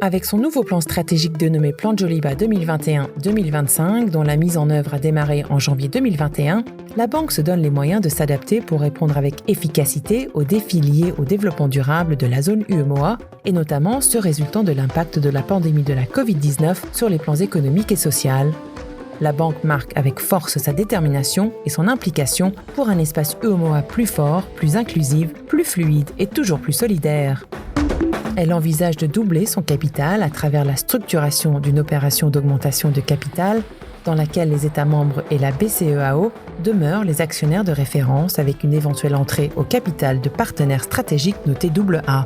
Avec son nouveau plan stratégique dénommé Plan Joliba 2021-2025, dont la mise en œuvre a démarré en janvier 2021, la banque se donne les moyens de s'adapter pour répondre avec efficacité aux défis liés au développement durable de la zone UEMOA, et notamment ceux résultant de l'impact de la pandémie de la Covid-19 sur les plans économiques et sociaux. La banque marque avec force sa détermination et son implication pour un espace UEMOA plus fort, plus inclusif, plus fluide et toujours plus solidaire. Elle envisage de doubler son capital à travers la structuration d'une opération d'augmentation de capital dans laquelle les États membres et la BCEAO demeurent les actionnaires de référence avec une éventuelle entrée au capital de partenaires stratégiques notés AA.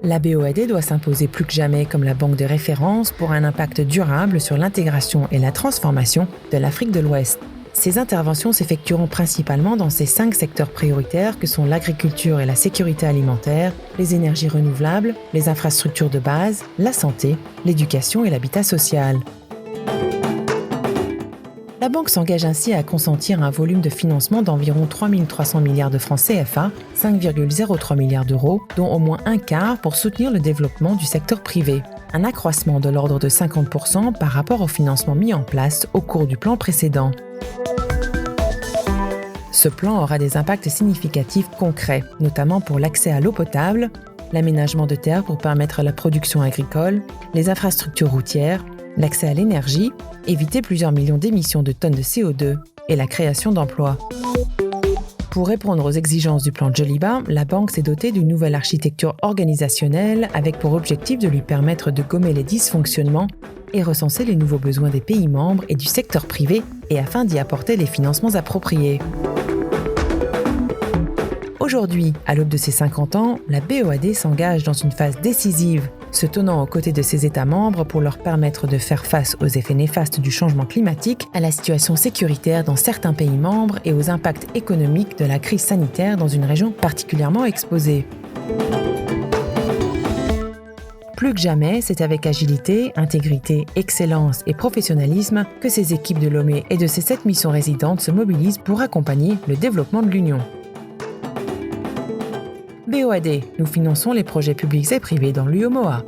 La BOAD doit s'imposer plus que jamais comme la banque de référence pour un impact durable sur l'intégration et la transformation de l'Afrique de l'Ouest. Ces interventions s'effectueront principalement dans ces 5 secteurs prioritaires que sont l'agriculture et la sécurité alimentaire, les énergies renouvelables, les infrastructures de base, la santé, l'éducation et l'habitat social. La banque s'engage ainsi à consentir un volume de financement d'environ 3 300 milliards de francs CFA, 5,03 milliards d'euros, dont au moins un quart pour soutenir le développement du secteur privé. Un accroissement de l'ordre de 50% par rapport au financement mis en place au cours du plan précédent. Ce plan aura des impacts significatifs concrets, notamment pour l'accès à l'eau potable, l'aménagement de terres pour permettre la production agricole, les infrastructures routières, l'accès à l'énergie, éviter plusieurs millions d'émissions de tonnes de CO2 et la création d'emplois. Pour répondre aux exigences du plan Joliba, la banque s'est dotée d'une nouvelle architecture organisationnelle avec pour objectif de lui permettre de gommer les dysfonctionnements et recenser les nouveaux besoins des pays membres et du secteur privé et afin d'y apporter les financements appropriés. Aujourd'hui, à l'aube de ses 50 ans, la BOAD s'engage dans une phase décisive, se tenant aux côtés de ses États membres pour leur permettre de faire face aux effets néfastes du changement climatique, à la situation sécuritaire dans certains pays membres et aux impacts économiques de la crise sanitaire dans une région particulièrement exposée. Plus que jamais, c'est avec agilité, intégrité, excellence et professionnalisme que ces équipes de Lomé et de ses 7 missions résidentes se mobilisent pour accompagner le développement de l'Union. BOAD, nous finançons les projets publics et privés dans l'UEMOA.